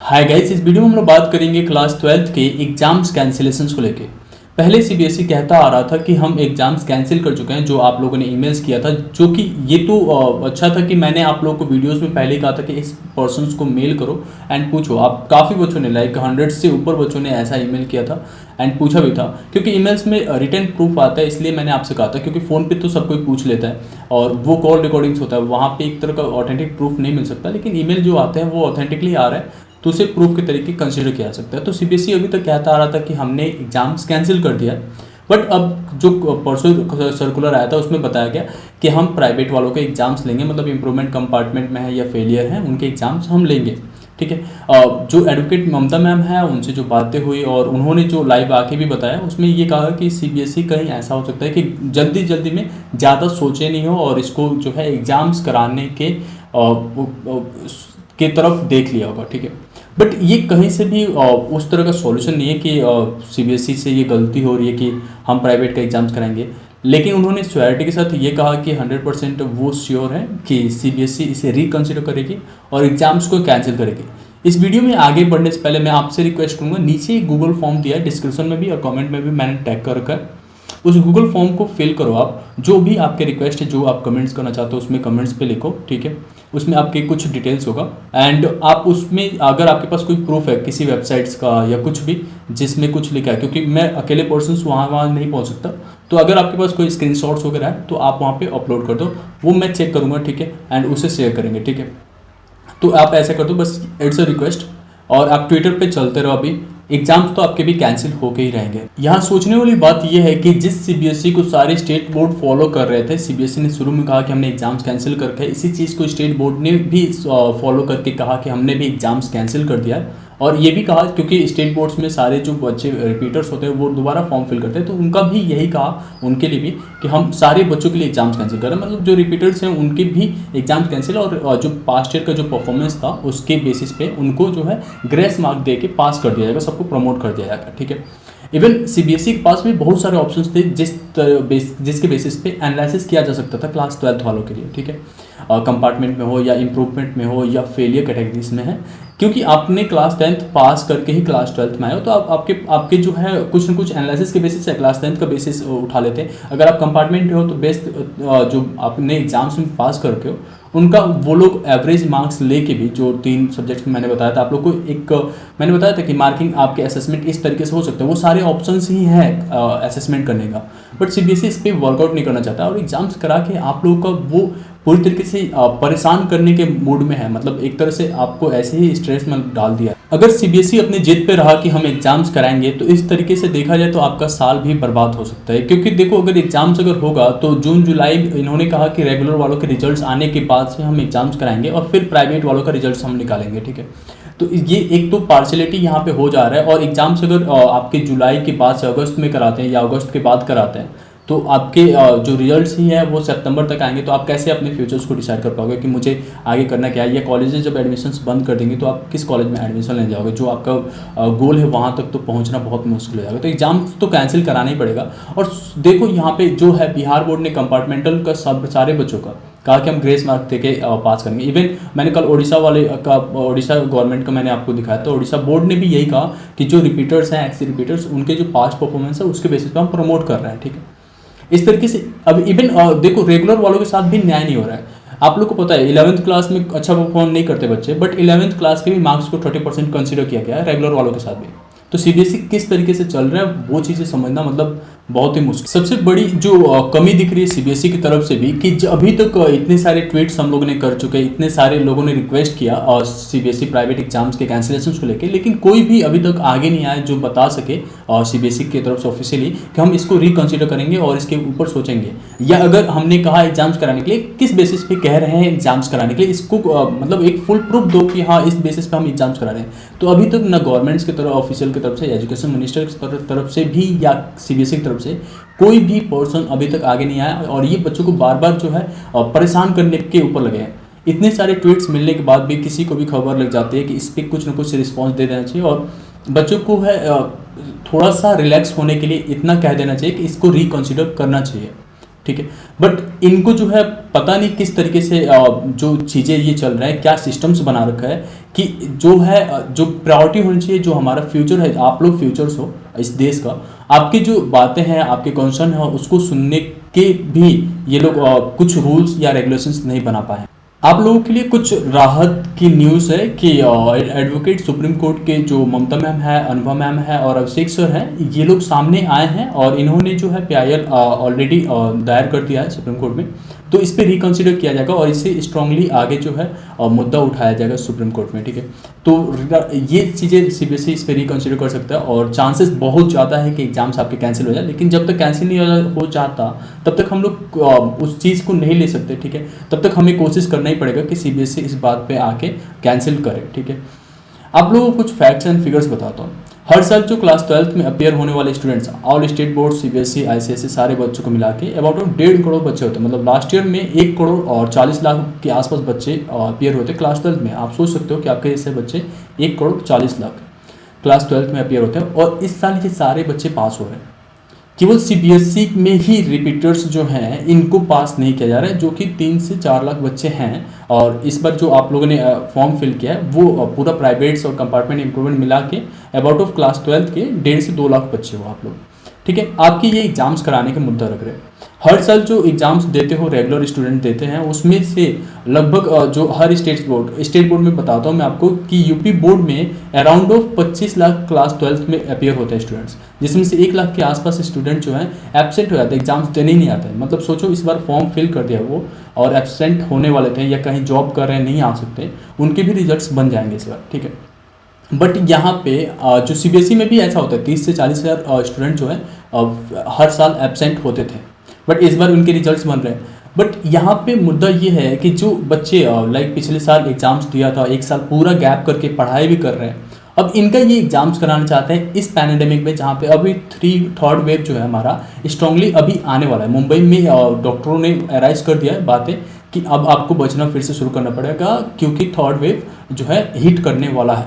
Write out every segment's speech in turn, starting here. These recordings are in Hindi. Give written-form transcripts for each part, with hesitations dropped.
हाय गाइस, इस वीडियो में हम लोग बात करेंगे क्लास 12th के एग्जाम्स कैंसिलेशंस को लेके। पहले सीबीएसई कहता आ रहा था कि हम एग्जाम्स कैंसिल कर चुके हैं, जो आप लोगों ने ईमेल्स किया था, जो कि ये तो अच्छा था कि मैंने आप लोगों को वीडियोस में पहले ही कहा था कि इस पर्सन्स को मेल करो एंड पूछो। आप काफ़ी बच्चों ने, लाइक 100 से ऊपर बच्चों ने ऐसा ईमेल किया था एंड पूछा भी था, क्योंकि ईमेल्स में रिटन प्रूफ आता है। इसलिए मैंने आपसे कहा था, क्योंकि फ़ोन पे तो सब कोई पूछ लेता है और वो कॉल रिकॉर्डिंग्स होता है, वहाँ पे एक तरह का ऑथेंटिक प्रूफ नहीं मिल सकता, लेकिन ईमेल जो आते हैं वो ऑथेंटिकली आ रहा है तो उसे प्रूफ के तरीके कंसिडर किया जा सकता है। तो सीबीएसई अभी तक कहता आ रहा था कि हमने एग्जाम्स कैंसिल कर दिया, बट अब जो परसों सर्कुलर आया था उसमें बताया गया कि हम प्राइवेट वालों के एग्जाम्स लेंगे, मतलब इंप्रूवमेंट कंपार्टमेंट में है या फेलियर है उनके एग्जाम्स हम लेंगे। ठीक है। जो एडवोकेट ममता मैम है उनसे जो बातें हुई और उन्होंने जो लाइव आके भी बताया, उसमें ये कहा कि सीबीएसई कहीं ऐसा हो सकता है कि जल्दी जल्दी में ज़्यादा सोचे नहीं हो और इसको जो है एग्ज़ाम्स कराने के तरफ देख लिया होगा। ठीक है। बट ये कहीं से भी उस तरह का सॉल्यूशन नहीं है कि सीबीएसई से ये गलती हो रही है कि हम प्राइवेट का एग्ज़ाम्स कराएंगे। लेकिन उन्होंने श्योरिटी के साथ ये कहा कि 100% वो श्योर है कि सीबीएसई इसे रिकंसिडर करेगी और एग्जाम्स को कैंसिल करेगी। इस वीडियो में आगे बढ़ने से पहले मैं आपसे रिक्वेस्ट करूंगा, नीचे गूगल फॉर्म दिया है डिस्क्रिप्शन में भी और कमेंट में भी मैंने टैग कर रखा है, उस गूगल फॉर्म को फिल करो। आप जो भी आपके रिक्वेस्ट है, जो आप कमेंट्स करना चाहते हो उसमें कमेंट्स पे लिखो। ठीक है। उसमें आपके कुछ डिटेल्स होगा एंड आप उसमें अगर आपके पास कोई प्रूफ है किसी वेबसाइट्स का या कुछ भी जिसमें कुछ लिखा है, क्योंकि मैं अकेले पर्सन्स वहाँ नहीं पहुँच सकता, तो अगर आपके पास कोई स्क्रीनशॉट्स वगैरह है तो आप वहाँ पे अपलोड कर दो, वो मैं चेक करूँगा। ठीक है। एंड उसे शेयर करेंगे। ठीक है। तो आप ऐसा कर दो, बस इट्स अ रिक्वेस्ट। और आप ट्विटर पे चलते रहो। अभी एग्जाम्स तो आपके भी कैंसिल होके ही रहेंगे। यहाँ सोचने वाली बात यह है कि जिस सीबीएसई को सारे स्टेट बोर्ड फॉलो कर रहे थे, सीबीएसई ने शुरू में कहा कि हमने एग्जाम्स कैंसिल करके, इसी चीज़ को स्टेट बोर्ड ने भी फॉलो करके कहा कि हमने भी एग्जाम्स कैंसिल कर दिया है। और ये भी कहा, क्योंकि स्टेट बोर्ड्स में सारे जो बच्चे रिपीटर्स होते हैं वो दोबारा फॉर्म फिल करते हैं, तो उनका भी यही कहा उनके लिए भी कि हम सारे बच्चों के लिए एग्जाम्स कैंसिल करें, मतलब जो रिपीटर्स हैं उनके भी एग्जाम्स कैंसिल, और जो पास्ट ईयर का जो परफॉर्मेंस था उसके बेसिस पे उनको जो है ग्रेस मार्क दे के पास कर दिया जाएगा, सबको प्रमोट कर दिया जाएगा। ठीक है। इवन सीबीएसई के पास भी बहुत सारे ऑप्शंस थे जिसके बेसिस पे एनालिसिस किया जा सकता था क्लास 12th वालों के लिए। ठीक है। कंपार्टमेंट में हो या इम्प्रूवमेंट में हो या फेलियर कैटेगरीज में है, क्योंकि आपने क्लास 10th पास करके ही क्लास 12th में आए हो, तो आप आपके जो है कुछ ना कुछ एनालिसिस के बेसिस से क्लास 10th का बेसिस उठा लेते हैं। अगर आप कंपार्टमेंट में हो तो बेस्ट जो आपने एग्जाम्स में पास करके हो उनका वो लोग एवरेज मार्क्स लेके भी, जो 3 सब्जेक्ट मैंने बताया था आप लोग को, एक मैंने बताया था कि मार्किंग आपके असेसमेंट इस तरीके से हो सकता है, वो सारे ऑप्शंस ही हैं असेसमेंट करने का। बट सीबीएसई इस पर वर्कआउट नहीं करना चाहता और एग्जाम्स करा के आप लोगों का वो पूरी तरीके से परेशान करने के मूड में है, मतलब एक तरह से आपको ऐसे ही स्ट्रेस में डाल दिया है। अगर सीबीएसई अपनी जिद पे रहा कि हम एग्जाम्स कराएंगे, तो इस तरीके से देखा जाए तो आपका साल भी बर्बाद हो सकता है, क्योंकि देखो अगर एग्जाम्स अगर होगा तो जून जुलाई, इन्होंने कहा कि रेगुलर वालों के रिजल्ट्स आने के बाद से हम एग्जाम्स कराएंगे और फिर प्राइवेट वालों का रिजल्ट हम निकालेंगे। ठीक है। तो ये एक तो पार्शलिटी यहाँ पे हो जा रहा है। और एग्जाम्स अगर आपके जुलाई के बाद से अगस्त में कराते हैं या अगस्त के बाद कराते हैं, तो आपके जो रिजल्ट्स ही है वो सितंबर तक आएंगे, तो आप कैसे अपने फ्यूचर्स को डिसाइड कर पाओगे कि मुझे आगे करना क्या है। या कॉलेजेस जब एडमिशन्स बंद कर देंगे तो आप किस कॉलेज में एडमिशन लेने जाओगे, जो आपका गोल है वहाँ तक तो पहुँचना बहुत मुश्किल हो जाएगा। तो एग्जाम्स तो कैंसिल कराना ही पड़ेगा। और देखो यहाँ पे जो है बिहार बोर्ड ने कंपार्टमेंटल का सारे बच्चों का कहा कि हम ग्रेस मार्क दे के पास करेंगे। इवन मैंने कल ओडिशा वाले का, ओडिशा गवर्नमेंट का मैंने आपको दिखाया, तो ओडिशा बोर्ड ने भी यही कहा कि जो रिपीटर्स हैं, एक्स रिपीटर्स, उनके जो पास्ट परफॉर्मेंस है उसके बेसिस पर हम प्रमोट कर रहे हैं। ठीक है। इस तरीके से अब इवन देखो रेगुलर वालों के साथ भी न्याय नहीं हो रहा है। आप लोग को पता है 11th क्लास में अच्छा परफॉर्म नहीं करते बच्चे, बट 11th क्लास के भी मार्क्स को 30% कंसिडर किया गया है रेगुलर वालों के साथ भी। तो सीबीएसई किस तरीके से चल रहा है वो चीज़ें समझना मतलब बहुत ही मुश्किल। सबसे बड़ी जो कमी दिख रही है सीबीएसई की तरफ से भी कि अभी तक इतने सारे ट्वीट्स हम लोगों ने कर चुके, इतने सारे लोगों ने रिक्वेस्ट किया और सीबीएसई प्राइवेट एग्जाम्स के कैंसिलेशन को लेकर, लेकिन कोई भी अभी तक आगे नहीं आया जो बता सके और सीबीएसई की तरफ से ऑफिशियली कि हम इसको रिकंसिडर करेंगे और इसके ऊपर सोचेंगे। या अगर हमने कहा एग्जाम्स कराने के लिए, किस बेसिस पे कह रहे हैं एग्जाम्स कराने के लिए, इसको मतलब एक फुल प्रूफ दो कि हाँ इस बेसिस पे हम एग्जाम्स करा रहे हैं। तो अभी तक ना गवर्नमेंट्स की तरफ, ऑफिशियल की तरफ से, एजुकेशन मिनिस्टर की तरफ से भी या सीबीएसई की तरफ से कोई भी पर्सन अभी तक आगे नहीं आया और ये बच्चों को बार बार जो है परेशान करने के ऊपर लगे हैं। इतने सारे ट्वीट्स मिलने के बाद भी किसी को भी खबर लग जाती है कि इस पर कुछ ना कुछ रिस्पॉन्स दे देना चाहिए और बच्चों को है थोड़ा सा रिलैक्स होने के लिए इतना कह देना चाहिए कि इसको रिकंसिडर करना चाहिए। ठीक है। बट इनको जो है पता नहीं किस तरीके से जो चीज़ें ये चल रहा है, क्या सिस्टम्स बना रखा है कि जो है जो प्रायोरिटी होनी चाहिए, जो हमारा फ्यूचर है, आप लोग फ्यूचर्स हो इस देश का, आपकी जो बातें हैं, आपके कंसर्न है, उसको सुनने के भी ये लोग कुछ रूल्स या रेगुलेशंस नहीं बना पाए। आप लोगों के लिए कुछ राहत की न्यूज़ है कि एडवोकेट सुप्रीम कोर्ट के जो ममता मैम है, अनुभा मैम है और अभिषेक सर हैं, ये लोग सामने आए हैं और इन्होंने जो है PIL ऑलरेडी दायर कर दिया है सुप्रीम कोर्ट में। तो इस पर रिकन्सिडर किया जाएगा और इससे स्ट्रांगली आगे जो है मुद्दा उठाया जाएगा सुप्रीम कोर्ट में, ठीक है। तो ये चीज़ें CBSE इस पर रिकन्सिडर कर सकता है और चांसेस बहुत ज़्यादा है कि एग्जाम्स आपके कैंसिल हो जाए। लेकिन जब तक कैंसिल नहीं हो जाता तब तक हम लोग उस चीज़ को नहीं ले सकते, ठीक है। तब तक हमें कोशिश करना ही पड़ेगा कि CBSE इस बात पे आके कैंसिल करे, ठीक है। आप लोगों को कुछ फैक्ट्स एंड फिगर्स बताता हूँ। हर साल जो क्लास 12th में अपियर होने वाले students, all state board, CBSE, ICSE सारे बच्चों को मिला के अबाउट 1.5 करोड़ बच्चे होते हैं। मतलब लास्ट ईयर में 1 करोड़ और 40 लाख के आसपास बच्चे अपियर होते हैं क्लास 12th में। आप सोच सकते हो कि आपके जैसे बच्चे 1 करोड़ 40 लाख क्लास 12th में अपियर होते हैं और इस साल ये सारे बच्चे पास हो रहे हैं। केवल CBSE में ही रिपीटर्स जो हैं इनको पास नहीं किया जा रहा है, जो कि 3 से 4 लाख बच्चे हैं। और इस बार जो आप लोगों ने फॉर्म फिल किया है वो पूरा प्राइवेट्स और कंपार्टमेंट इम्प्रूवमेंट मिला के अबाउट ऑफ क्लास 12th के 1.5 से 2 लाख बच्चे हो आप लोग, ठीक है। आपके ये एग्जाम्स कराने का मुद्दा रख रहे हैं। हर साल जो एग्जाम्स देते हो रेगुलर स्टूडेंट देते हैं, उसमें से लगभग जो हर स्टेट बोर्ड में बताता हूँ मैं आपको कि यूपी बोर्ड में around of 25 lakh class 12th में अपियर होते हैं स्टूडेंट्स, जिसमें से 1 लाख के आसपास स्टूडेंट जो हैं एब्सेंट हो जाते हैं, एग्जाम्स देने ही नहीं आते हैं। मतलब सोचो इस बार फॉर्म फिल कर दिया वो और एब्सेंट होने वाले थे या कहीं जॉब कर रहे हैं नहीं आ सकते, उनके भी रिजल्ट्स बन जाएंगे इस बार, ठीक है। बट यहाँ पे जो CBSE में भी ऐसा होता है, 30 से 40 हज़ार स्टूडेंट जो है हर साल एब्सेंट होते थे, बट इस बार उनके रिजल्ट्स बन रहे हैं। बट यहाँ पे मुद्दा ये है कि जो बच्चे लाइक पिछले साल एग्जाम्स दिया था, 1 साल पूरा गैप करके पढ़ाई भी कर रहे हैं, अब इनका ये एग्जाम्स कराना चाहते हैं इस पैंडेमिक में, जहाँ पे अभी थर्ड वेव जो है हमारा स्ट्रांगली अभी आने वाला है। मुंबई में डॉक्टरों ने अराइज कर दिया है बातें कि अब आपको बचना फिर से शुरू करना पड़ेगा क्योंकि थर्ड वेव जो है हिट करने वाला है,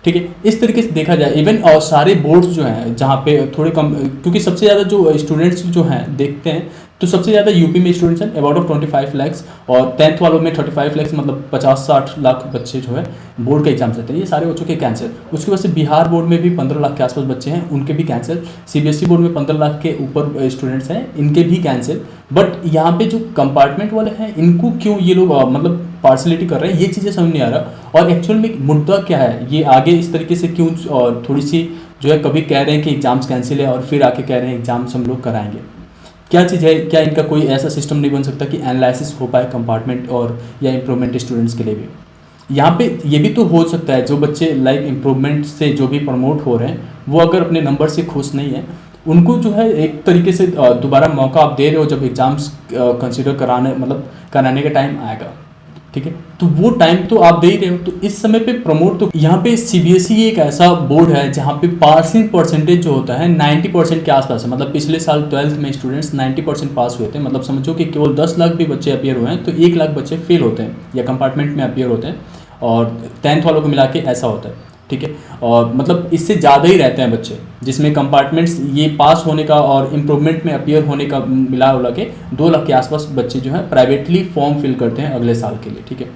ठीक है। इस तरीके से देखा जाए इवन और सारे बोर्ड्स जो हैं जहाँ पे थोड़े कम, क्योंकि सबसे ज़्यादा जो स्टूडेंट्स जो हैं देखते हैं तो सबसे ज़्यादा यूपी में स्टूडेंट्स हैं अबाउट ऑफ 25 लाख और 10th वालों में 35 लाख, मतलब 50-60 लाख बच्चे जो है बोर्ड के एग्जाम देते हैं। ये सारे हो चुके कैंसिल। उसकी वजह से बिहार बोर्ड में भी 15 लाख के आसपास बच्चे हैं, उनके भी कैंसिल। CBSE बोर्ड में 15 लाख के ऊपर स्टूडेंट्स हैं, इनके भी कैंसिल। बट यहाँ पे जो कंपार्टमेंट वाले हैं इनको क्यों ये लोग मतलब पार्सलिटी कर रहे हैं, ये चीज़ें समझ नहीं आ रहा। और एक्चुअल में मुद्दा क्या है, ये आगे इस तरीके से क्यों और थोड़ी सी जो है कभी कह रहे हैं कि एग्जाम्स कैंसिल है और फिर आके कह रहे हैं एग्जाम्स हम लोग कराएंगे, क्या चीज़ है? क्या इनका कोई ऐसा सिस्टम नहीं बन सकता कि एनालिसिस हो पाए कंपार्टमेंट और या इम्प्रूवमेंट स्टूडेंट्स के लिए भी? यहाँ पे ये भी तो हो सकता है जो बच्चे लाइक इम्प्रूवमेंट से जो भी प्रमोट हो रहे हैं वो अगर अपने नंबर से खुश नहीं है, उनको जो है एक तरीके से दोबारा मौका आप दे रहे हो जब एग्ज़ाम्स कंसिडर कराने का टाइम आएगा, ठीक है। तो वो टाइम तो आप दे ही रहे हो, तो इस समय पे प्रमोट तो यहाँ पे CBSE एक ऐसा बोर्ड है जहाँ पे पासिंग परसेंटेज जो होता है 90% के आसपास है। मतलब पिछले साल 12th में स्टूडेंट्स 90% पास हुए थे। मतलब समझो कि केवल 10 लाख भी बच्चे अपियर हुए हैं तो 1 लाख बच्चे फेल होते हैं या कंपार्टमेंट में अपियर होते हैं, और 10th वालों को मिला के ऐसा होता है, ठीक है। और मतलब इससे ज़्यादा ही रहते हैं बच्चे जिसमें कंपार्टमेंट्स ये पास होने का और इम्प्रूवमेंट में अपियर होने का मिला उला के 2 लाख के आसपास बच्चे जो हैं प्राइवेटली फॉर्म फिल करते हैं अगले साल के लिए, ठीक है।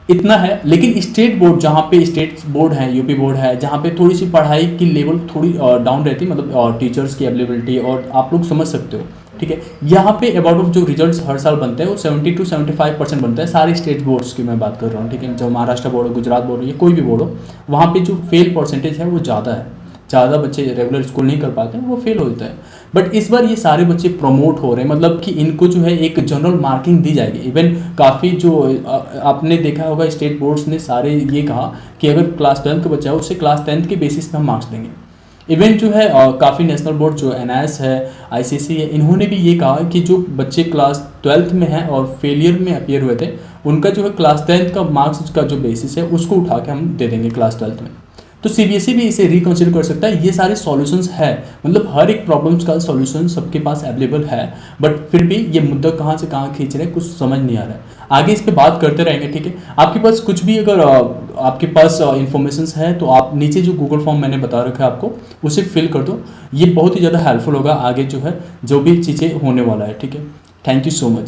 इतना है। लेकिन स्टेट बोर्ड जहाँ पे स्टेट बोर्ड है, यूपी बोर्ड है, जहाँ पे थोड़ी सी पढ़ाई की लेवल थोड़ी डाउन रहती है, मतलब टीचर्स की अवेलेबिलिटी और आप लोग समझ सकते हो, ठीक है। यहाँ पे अबाउट ऑफ जो रिजल्ट्स हर साल बनते हैं वो 70 to 75% बनते हैं। सारे स्टेट बोर्ड्स की मैं बात कर रहा हूँ, ठीक है। जो महाराष्ट्र बोर्ड हो, गुजरात बोर्ड हो, या कोई भी बोर्ड हो, वहाँ पे जो फेल परसेंटेज है वो ज़्यादा है। ज़्यादा बच्चे रेगुलर स्कूल नहीं कर पाते हैं, वो फेल होता है। बट इस बार ये सारे बच्चे प्रमोट हो रहे हैं, मतलब कि इनको जो है एक जनरल मार्किंग दी जाएगी। इवन काफ़ी जो आपने देखा होगा स्टेट बोर्ड्स ने सारे ये कहा कि अगर क्लास 12th का बच्चा है उसे क्लास 10th के बेसिस पे हम मार्क्स देंगे। इवन जो है काफ़ी नेशनल बोर्ड जो NIS है, ICSE है, इन्होंने भी ये कहा कि जो बच्चे क्लास 12th में हैं और फेलियर में अपियर हुए थे उनका जो है क्लास 10th का मार्क्स का जो बेसिस है उसको उठा के हम दे देंगे क्लास 12th में। तो CBSE भी इसे रिकंसिडर कर सकता है। ये सारे सॉल्यूशंस है, मतलब हर एक प्रॉब्लम्स का सॉल्यूशन सबके पास अवेलेबल है। बट फिर भी ये मुद्दा कहाँ से कहाँ खींच रहे हैं कुछ समझ नहीं आ रहा है। आगे इस पे बात करते रहेंगे, ठीक है। आपके पास कुछ भी अगर आपके पास इन्फॉर्मेशंस है तो आप नीचे जो गूगल फॉर्म मैंने बता रखा है आपको उसे फिल कर दो। ये बहुत ही ज़्यादा हेल्पफुल होगा आगे जो है जो भी चीज़ें होने वाला है, ठीक है। Thank you so much.